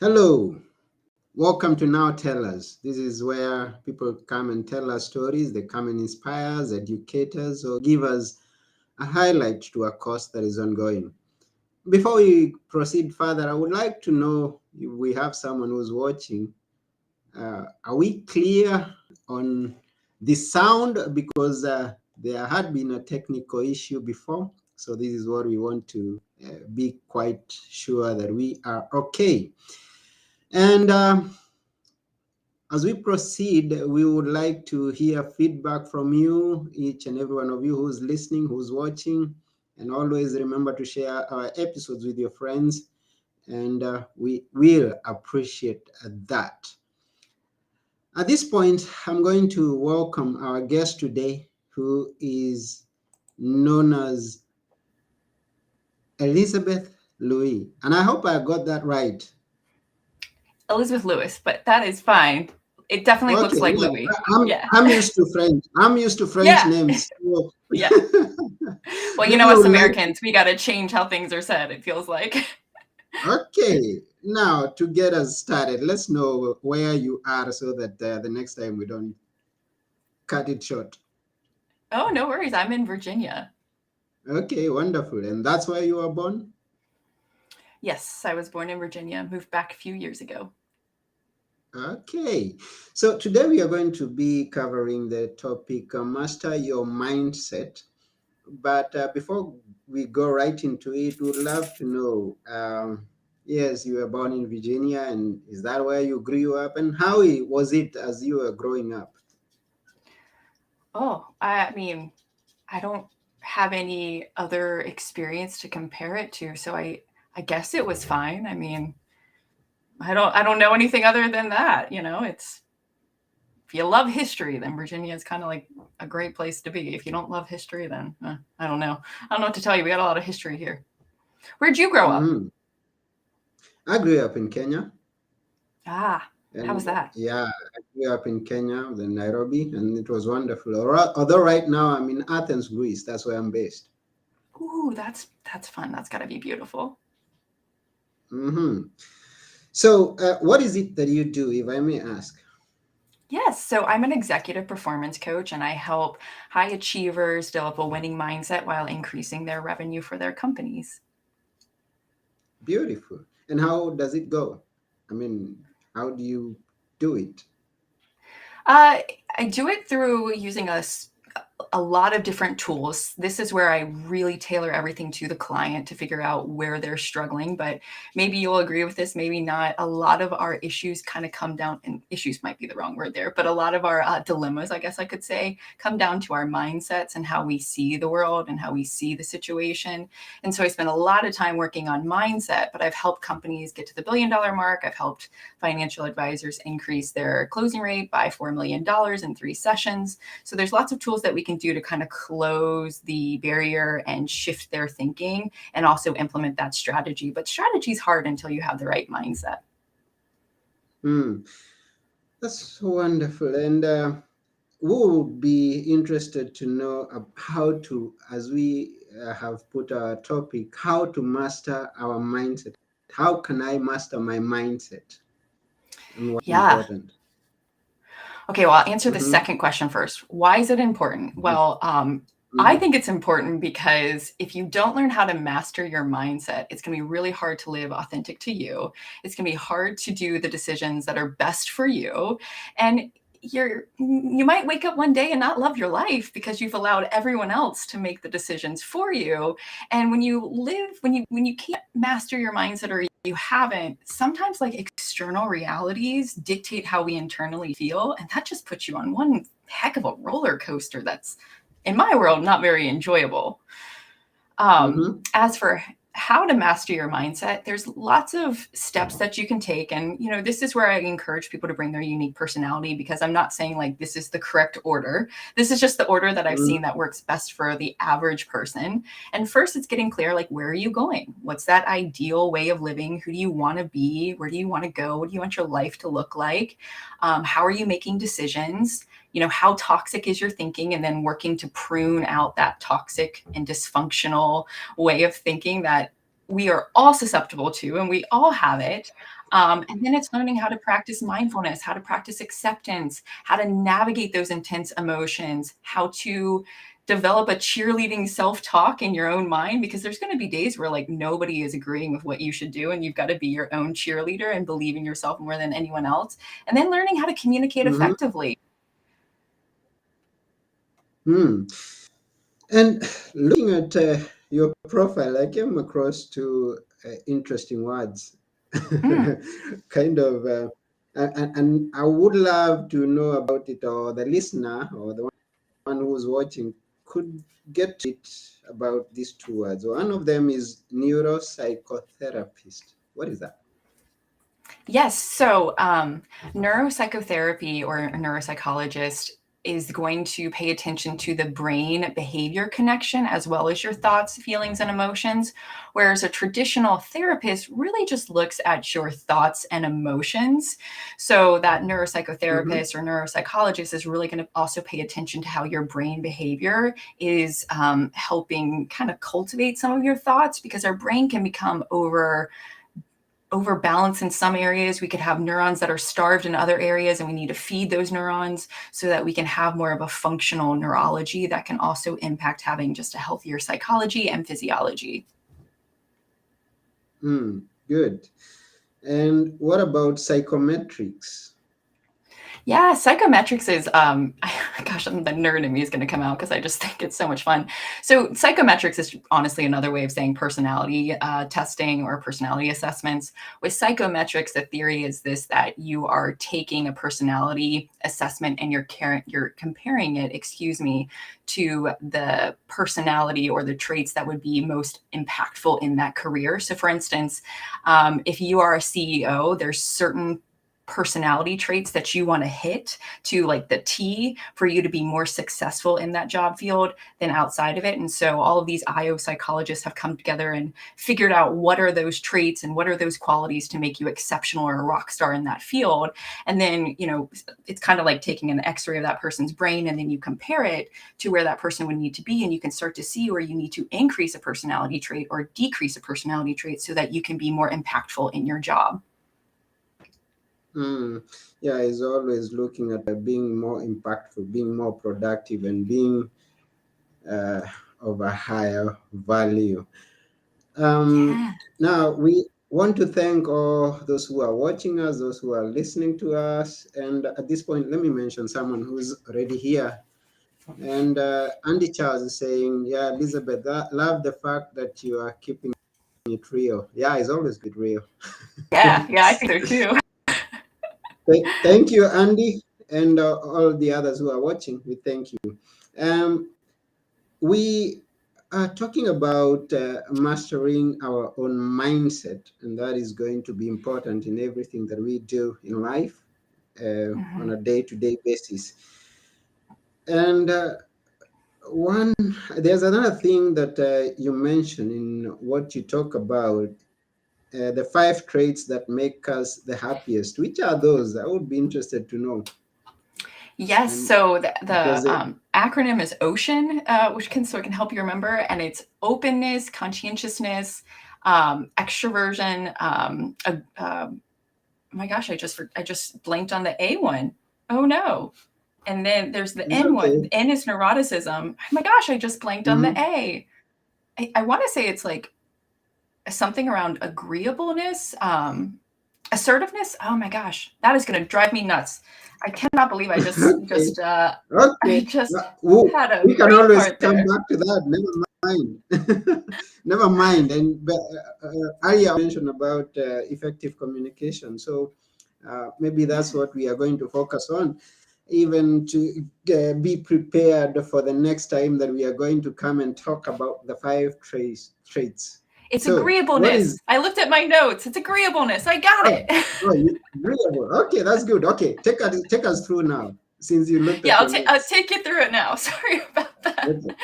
Hello, welcome to Now Tell Us. This is where people come and tell us stories. They come and inspire us, educate us, or give us a highlight to a course that is ongoing. Before we proceed further, I would like to know if we have someone who's watching. Are we clear on the sound? Because there had been a technical issue before. So, this is what we want to be quite sure that we are okay. And as we proceed, we would like to hear feedback from you, each and every one of you who's listening, who's watching. And always remember to share our episodes with your friends, and we will appreciate that. At this point, I'm going to welcome our guest today, who is known as Elizabeth Louis. And I hope I got that right. Elizabeth Lewis, but that is fine. It definitely looks Okay, like yeah, Louis. I'm Yeah. I'm used to French. I'm used to French Yeah. names. So Yeah. Well, maybe us we'll like. Americans, we got to change how things are said, it feels like. Okay, now to get us started, let's know where you are so that the next time we don't cut it short. Oh, no worries. I'm in Virginia. Okay, wonderful. And that's where you were born? Yes, I was born in Virginia, moved back a few years ago. Okay, so today we are going to be covering the topic Master Your Mindset. But before we go right into it, we'd love to know. Yes, you were born in Virginia, and is that where you grew up? And how was it as you were growing up? Oh, I mean, I don't have any other experience to compare it to, so I guess it was fine. I mean, I don't know anything other than that, It's if you love history, then Virginia is kind of like a great place to be. If you don't love history, then I don't know. I don't know what to tell you. We got a lot of history here. Where'd you grow up? Mhm. I grew up in Kenya, Ah, how and was that? yeah, I grew up in Kenya, then Nairobi, and it was wonderful. Although right now I'm in Athens, Greece. That's where I'm based. Ooh, that's fun. That's got to be beautiful. Hmm. So, what is it that you do, if I may ask? Yes, so I'm an executive performance coach and I help high achievers develop a winning mindset while increasing their revenue for their companies. Beautiful. And how does it go? I mean, how do you do it? Uh, I do it through using a lot of different tools. This is where I really tailor everything to the client to figure out where they're struggling. But maybe you'll agree with this, maybe not. A lot of our issues kind of come down, and issues might be the wrong word there, but a lot of our dilemmas, I guess I could say, come down to our mindsets and how we see the world and how we see the situation. And so I spend a lot of time working on mindset, but I've helped companies get to the $1 billion mark. I've helped financial advisors increase their closing rate by $4 million in 3 sessions. So there's lots of tools that we can do to kind of close the barrier and shift their thinking and also implement that strategy. But strategy is hard until you have the right mindset. Hmm, that's wonderful. And we would be interested to know how to, as we have put our topic, how to master our mindset. How can I master my mindset and what's Yeah. important? Okay, well, I'll answer the Mm-hmm. second question first. Why is it important? Well, I Mm-hmm. think it's important because if you don't learn how to master your mindset, it's going to be really hard to live authentic to you. It's going to be hard to do the decisions that are best for you. And you might wake up one day and not love your life because you've allowed everyone else to make the decisions for you. And when you can't master your mindset or you haven't, sometimes like external realities dictate how we internally feel. And that just puts you on one heck of a roller coaster that's, in my world, not very enjoyable. Mm-hmm. As for how to master your mindset, there's lots of steps that you can take. And, this is where I encourage people to bring their unique personality because I'm not saying like this is the correct order. This is just the order that I've seen that works best for the average person. And first, it's getting clear like, where are you going? What's that ideal way of living? Who do you want to be? Where do you want to go? What do you want your life to look like? How are you making decisions? How toxic is your thinking, and then working to prune out that toxic and dysfunctional way of thinking that we are all susceptible to, and we all have it. And then it's learning how to practice mindfulness, how to practice acceptance, how to navigate those intense emotions, how to develop a cheerleading self-talk in your own mind, because there's going to be days where like nobody is agreeing with what you should do, and you've got to be your own cheerleader and believe in yourself more than anyone else. And then learning how to communicate effectively. And looking at your profile, I came across two interesting words. Kind of, and I would love to know about it, or the listener or the one who's watching could get it about these two words. One of them is neuropsychotherapist. What is that? Yes. So neuropsychotherapy or a neuropsychologist is going to pay attention to the brain behavior connection as well as your thoughts, feelings, and emotions. Whereas a traditional therapist really just looks at your thoughts and emotions. So that neuropsychotherapist or neuropsychologist is really going to also pay attention to how your brain behavior is helping kind of cultivate some of your thoughts, because our brain can become overbalance in some areas. We could have neurons that are starved in other areas, and we need to feed those neurons so that we can have more of a functional neurology that can also impact having just a healthier psychology and physiology. Good. And what about psychometrics? Yeah, psychometrics is, gosh, the nerd in me is going to come out because I just think it's so much fun. So psychometrics is honestly another way of saying personality testing or personality assessments. With psychometrics, the theory is this, that you are taking a personality assessment and you're comparing it, to the personality or the traits that would be most impactful in that career. So for instance, if you are a CEO, there's certain personality traits that you want to hit to like the T for you to be more successful in that job field than outside of it. And so all of these IO psychologists have come together and figured out what are those traits and what are those qualities to make you exceptional or a rock star in that field. And then, it's kind of like taking an X-ray of that person's brain, and then you compare it to where that person would need to be. And you can start to see where you need to increase a personality trait or decrease a personality trait so that you can be more impactful in your job. Yeah, he's always looking at being more impactful, being more productive, and being of a higher value. Now, we want to thank all those who are watching us, those who are listening to us. And at this point, let me mention someone who's already here. And Andy Charles is saying, yeah, Elizabeth, I love the fact that you are keeping it real. Yeah, it's always been real. Yeah, I think so too. Thank you, Andy, and all the others who are watching. We thank you. We are talking about mastering our own mindset, and that is going to be important in everything that we do in life on a day-to-day basis. And there's another thing that you mentioned in what you talk about. The 5 traits that make us the happiest. Which are those? I would be interested to know. Yes, so the acronym is OCEAN, which can help you remember, and it's openness, conscientiousness, extroversion. Oh my gosh, I just blanked on the A one. Oh no! And then there's the N one. The N is neuroticism. Oh my gosh, I just blanked on the A. I want to say it's like something around agreeableness, assertiveness. Oh my gosh, that is going to drive me nuts. I cannot believe I just we had a we can always come back to that. Never mind. Never mind. And Arya mentioned about effective communication. So maybe that's what we are going to focus on, even to be prepared for the next time that we are going to come and talk about the 5 traits. It's agreeableness. I looked at my notes. It's agreeableness. I got it. Agreeable. Okay, that's good. Okay, take us through now, since you looked at I'll take you through it now. Sorry about that. Okay.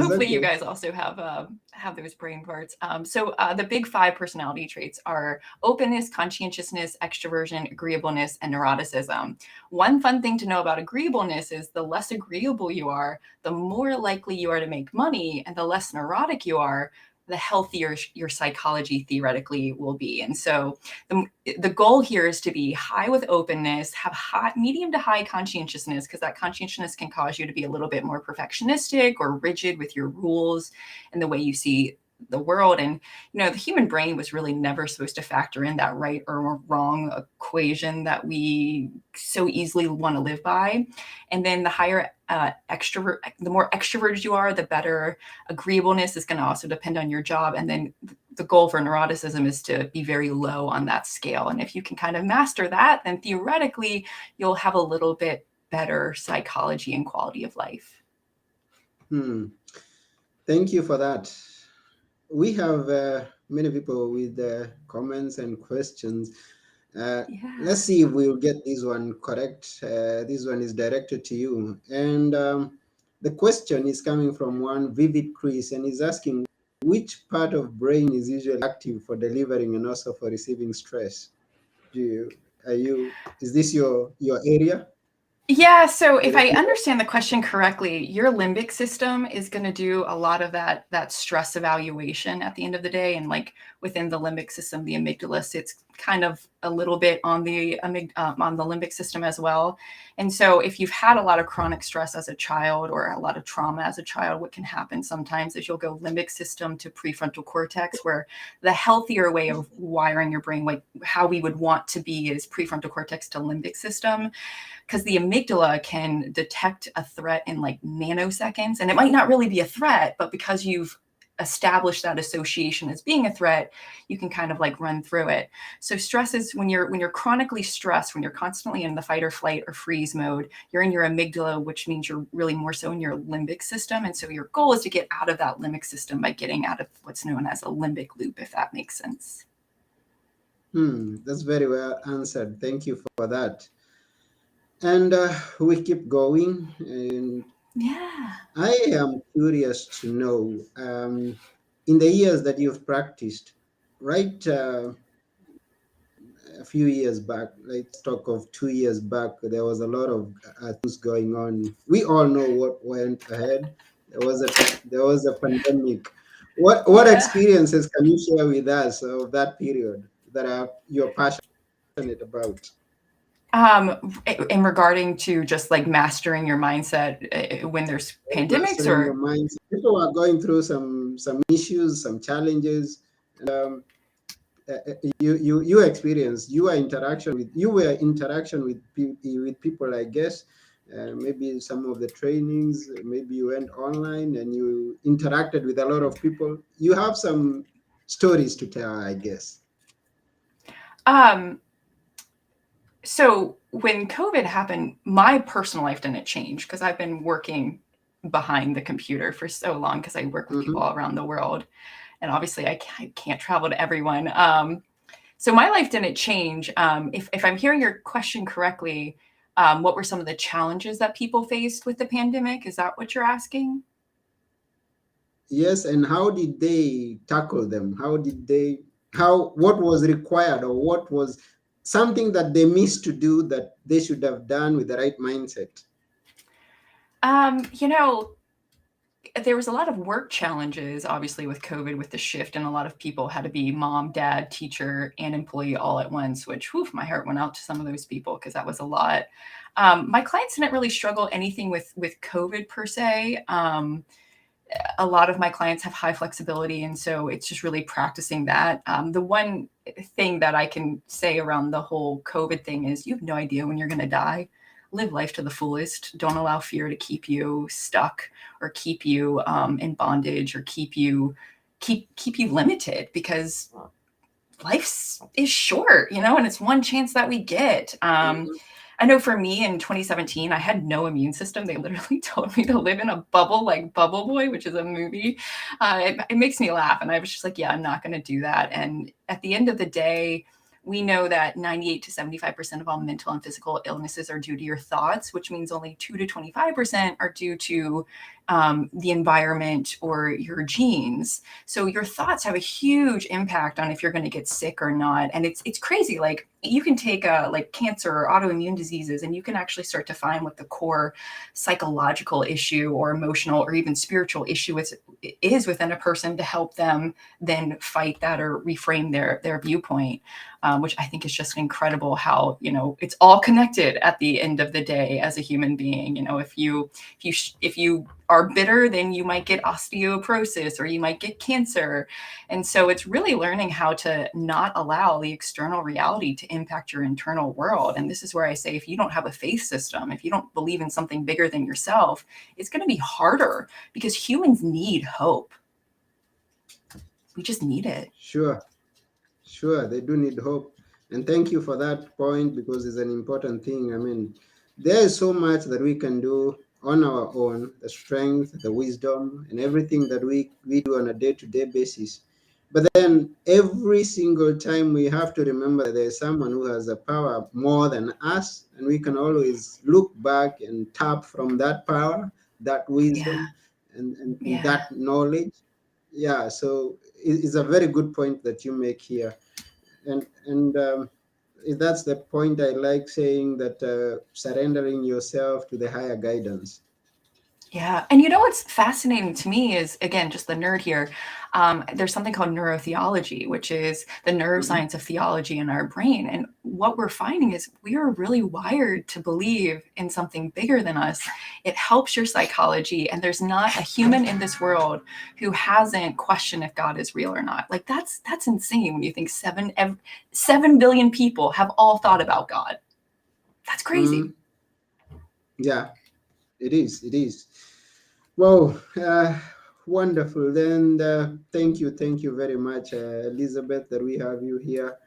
Hopefully you guys also have those brain parts. So the big 5 personality traits are openness, conscientiousness, extroversion, agreeableness, and neuroticism. One fun thing to know about agreeableness is the less agreeable you are, the more likely you are to make money, and the less neurotic you are, the healthier your psychology theoretically will be. And so the goal here is to be high with openness, have high, medium to high conscientiousness, because that conscientiousness can cause you to be a little bit more perfectionistic or rigid with your rules and the way you see the world. And the human brain was really never supposed to factor in that right or wrong equation that we so easily want to live by. And then the higher extrovert, the more extroverted you are, the better. Agreeableness is going to also depend on your job. And then the goal for neuroticism is to be very low on that scale. And if you can kind of master that, then theoretically you'll have a little bit better psychology and quality of life. Thank you for that. We have many people with comments and questions. Let's see if we'll get this one correct. This one is directed to you. And the question is coming from one Vivid Chris, and he's asking, which part of brain is usually active for delivering and also for receiving stress? Is this your area? Yeah, so if I understand the question correctly, your limbic system is going to do a lot of that stress evaluation at the end of the day. And like within the limbic system, the amygdala sits kind of a little bit on the limbic system as well. And so if you've had a lot of chronic stress as a child or a lot of trauma as a child, what can happen sometimes is you'll go limbic system to prefrontal cortex, where the healthier way of wiring your brain, like how we would want to be, is prefrontal cortex to limbic system. Because the amygdala can detect a threat in like nanoseconds, and it might not really be a threat, but because you've established that association as being a threat, you can kind of like run through it. So stress is when you're chronically stressed, when you're constantly in the fight or flight or freeze mode, you're in your amygdala, which means you're really more so in your limbic system. And so your goal is to get out of that limbic system by getting out of what's known as a limbic loop, if that makes sense. That's very well answered. Thank you for that. And we keep going. And I am curious to know, in the years that you've practiced, right? A few years back, let's talk of 2 years back, there was a lot of things going on. We all know what went ahead. There was a pandemic. What experiences can you share with us of that period that you're passionate about? In regarding to just like mastering your mindset when there's pandemics, or people are going through some issues, some challenges. And, you experienced, you were interaction with people, I guess. Maybe some of the trainings, maybe you went online and you interacted with a lot of people. You have some stories to tell, I guess. So when COVID happened, my personal life didn't change because I've been working behind the computer for so long, because I work with people all around the world. And obviously I can't travel to everyone. So my life didn't change. If I'm hearing your question correctly, what were some of the challenges that people faced with the pandemic? Is that what you're asking? Yes, and how did they tackle them? What was required, or what was something that they missed to do that they should have done with the right mindset? There was a lot of work challenges, obviously, with COVID, with the shift, and a lot of people had to be mom, dad, teacher, and employee all at once, which, my heart went out to some of those people because that was a lot. My clients didn't really struggle anything with COVID per se. A lot of my clients have high flexibility, and so it's just really practicing that. The one thing that I can say around the whole COVID thing is you have no idea when you're going to die. Live life to the fullest. Don't allow fear to keep you stuck or keep you in bondage or keep you limited, because life is short, and it's one chance that we get. I know for me in 2017, I had no immune system. They literally told me to live in a bubble, like Bubble Boy, which is a movie. It makes me laugh. And I was just like, yeah, I'm not going to do that. And at the end of the day, we know that 98 to 75% of all mental and physical illnesses are due to your thoughts, which means only 2 to 25% are due to the environment or your genes. So your thoughts have a huge impact on if you're going to get sick or not. And it's crazy. Like you can take like cancer or autoimmune diseases, and you can actually start to find what the core psychological issue or emotional or even spiritual issue is within a person to help them then fight that or reframe their viewpoint. Which I think is just incredible how, it's all connected at the end of the day as a human being. If you are bitter, then you might get osteoporosis or you might get cancer. And so it's really learning how to not allow the external reality to impact your internal world. And this is where I say, if you don't have a faith system, if you don't believe in something bigger than yourself, it's going to be harder because humans need hope. We just need it. Sure, they do need hope. And thank you for that point, because it's an important thing. I mean, there is so much that we can do on our own, the strength, the wisdom, and everything that we do on a day-to-day basis. But then every single time we have to remember that there's someone who has a power more than us, and we can always look back and tap from that power, that wisdom, and that knowledge. Yeah, so it's a very good point that you make here. And that's the point I like saying, that surrendering yourself to the higher guidance. Yeah. And what's fascinating to me is, again, just the nerd here. There's something called neurotheology, which is the neuroscience of theology in our brain. And what we're finding is we are really wired to believe in something bigger than us. It helps your psychology. And there's not a human in this world who hasn't questioned if God is real or not. Like that's insane when you think 7 billion people have all thought about God. That's crazy. Yeah, it is. It is. Well, wonderful. Then thank you very much, Elizabeth, that we have you here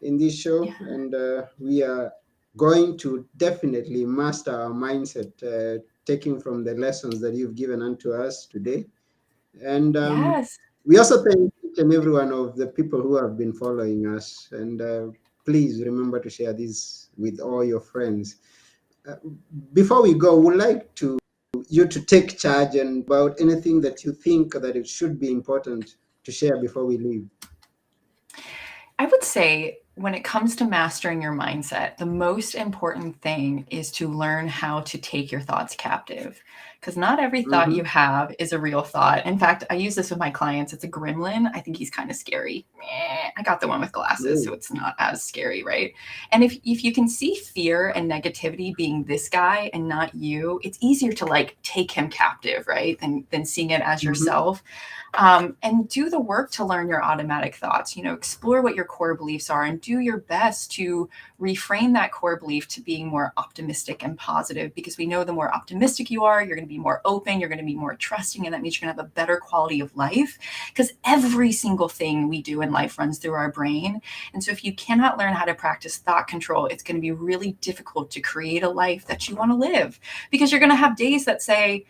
in this show. Yeah. And we are going to definitely master our mindset, taking from the lessons that you've given unto us today. And Yes. we also thank each and every one of the people who have been following us. And please remember to share this with all your friends. Before we go, we'd like you to take charge and about anything that you think that it should be important to share before we leave. I would say when it comes to mastering your mindset, the most important thing is to learn how to take your thoughts captive, because not every thought you have is a real thought. In fact, I use this with my clients. It's a gremlin. I think he's kind of scary. I got the one with glasses, so it's not as scary, right? And if you can see fear and negativity being this guy and not you, it's easier to like take him captive, right? Than seeing it as yourself. And do the work to learn your automatic thoughts, explore what your core beliefs are and do your best to reframe that core belief to being more optimistic and positive, because we know the more optimistic you are, you're going to be more open, you're going to be more trusting, and that means you're going to have a better quality of life, because every single thing we do in life runs through our brain. And so if you cannot learn how to practice thought control, it's going to be really difficult to create a life that you want to live, because you're going to have days that say,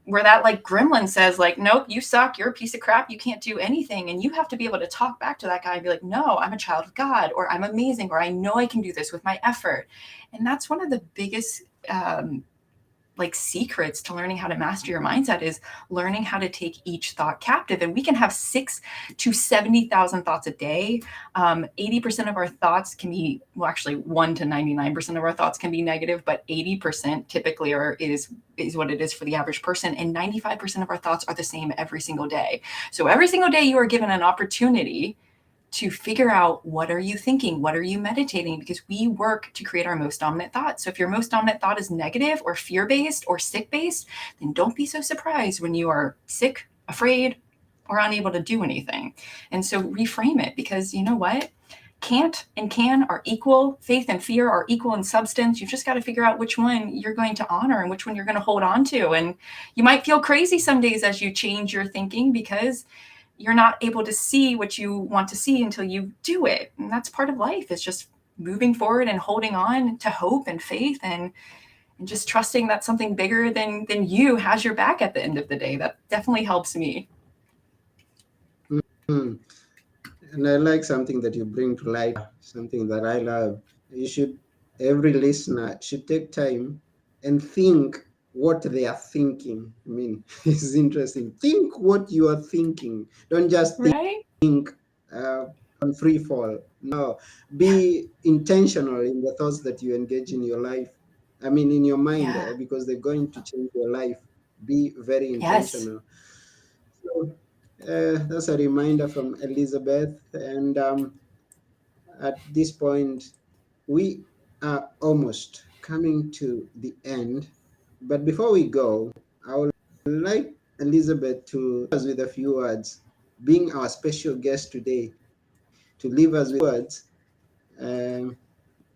where that like gremlin says like, nope, you suck, you're a piece of crap, you can't do anything. And you have to be able to talk back to that guy and be like, no, I'm a child of God, or I'm amazing, or I know I can do this with my effort. And that's one of the biggest like secrets to learning how to master your mindset, is learning how to take each thought captive. And we can have 6,000 to 70,000 thoughts a day. 80% of our thoughts can be, well, actually 1 to 99% of our thoughts can be negative, but 80% typically is what it is for the average person. And 95% of our thoughts are the same every single day. So every single day you are given an opportunity to figure out, what are you thinking? What are you meditating? Because we work to create our most dominant thought. So if your most dominant thought is negative or fear-based or sick-based, then don't be so surprised when you are sick, afraid, or unable to do anything. And so reframe it, because you know what? Can't and can are equal. Faith and fear are equal in substance. You've just got to figure out which one you're going to honor and which one you're going to hold on to. And you might feel crazy some days as you change your thinking, because you're not able to see what you want to see until you do it. And that's part of life, is just moving forward and holding on to hope and faith, and just trusting that something bigger than you has your back at the end of the day. That definitely helps me. And I like something that you bring to light, something that I love. Every listener should take time and think what they are thinking. I mean, it's interesting. Think what you are thinking. Don't just Right? think on free fall. No, be intentional in the thoughts that you engage in your life. I mean, in your mind, Yeah. because they're going to change your life. Be very Yes. intentional. So that's a reminder from Elizabeth. And at this point, we are almost coming to the end. But before we go, I would like Elizabeth to leave us with a few words, being our special guest today, to leave us with words. Um,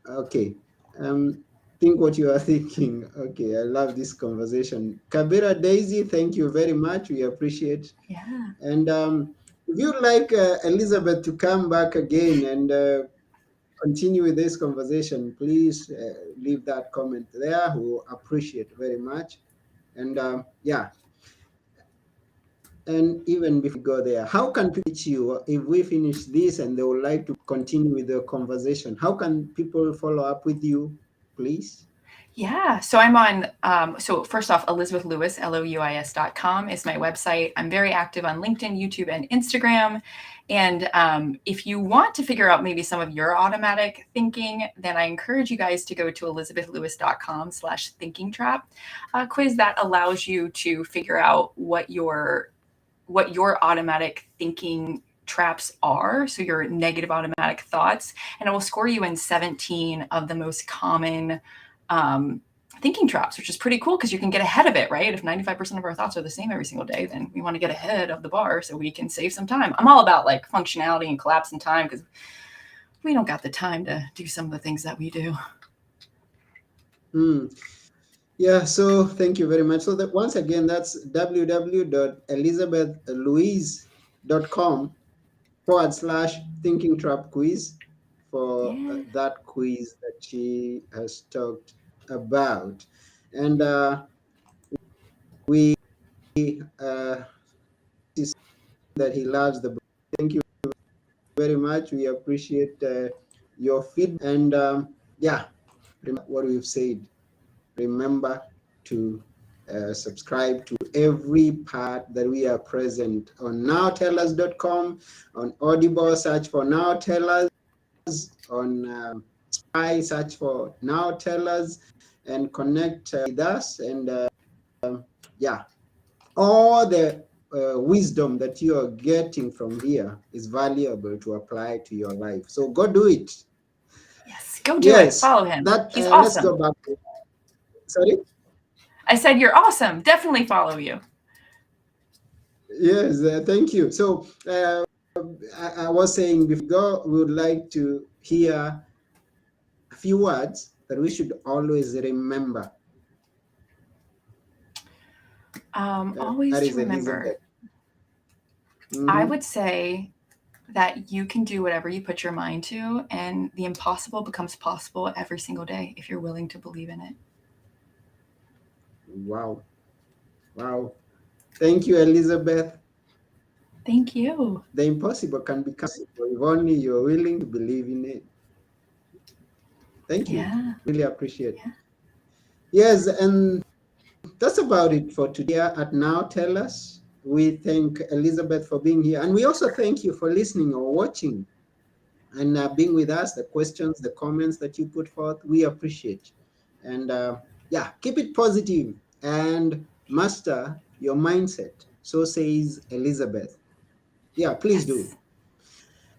okay. Um, think what you are thinking. Okay, I love this conversation. Kabira Daisy, thank you very much. We appreciate. Yeah. And if you'd like Elizabeth to come back again and continue with this conversation, please leave that comment there. We'll appreciate very much. And yeah, and even before we go there, how can people reach you if we finish this and they would like to continue with the conversation? How can people follow up with you, please? Yeah. So I'm on, so first off, Elizabeth Lewis, LOUIS.com is my website. I'm very active on LinkedIn, YouTube, and Instagram. And if you want to figure out maybe some of your automatic thinking, then I encourage you guys to go to elizabethlewis.com/thinking trap quiz that allows you to figure out what your automatic thinking traps are, so your negative automatic thoughts, and it will score you in 17 of the most common thinking traps, which is pretty cool because you can get ahead of it, right? If 95% of our thoughts are the same every single day, then we want to get ahead of the bar so we can save some time. I'm all about like functionality and collapsing time because we don't got the time to do some of the things that we do. Yeah, so thank you very much. So that once again, that's www.elizabethlouise.com/thinking trap quiz for Yeah. that quiz that she has talked about. And we see that he loves the book. Thank you very much. We appreciate your feedback. And yeah, remember what we've said. Remember to subscribe to every part that we are present on nowtellers.com, on Audible, search for Now Tellers, on Spotify, search for Now Tellers, and connect with us. And yeah, all the wisdom that you are getting from here is valuable to apply to your life. So go do it. Yes, go do it. Yes, Follow him. that He's let's awesome. go back. Sorry. I said you're awesome. Definitely follow you. Yes, thank you. So I was saying before, we would like to hear a few words that we should always remember. Always That to is remember. Elizabeth. I would say that you can do whatever you put your mind to, and the impossible becomes possible every single day if you're willing to believe in it. Wow. Wow. Thank you, Elizabeth. Thank you. The impossible can become possible if only you're willing to believe in it. Thank you. Yeah. Really appreciate it. Yeah. Yes, and that's about it for today at Now Tell Us. We thank Elizabeth for being here. And we also thank you for listening or watching and being with us. The questions, the comments that you put forth, we appreciate. And yeah, keep it positive and master your mindset. So says Elizabeth. Yeah, please do. Yes.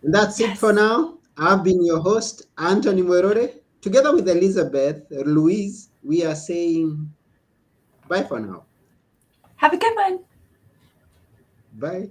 And that's it for Yes. now. I've been your host, Anthony Mwerore. Together with Elizabeth Louise, we are saying bye for now. Have a good one. Bye.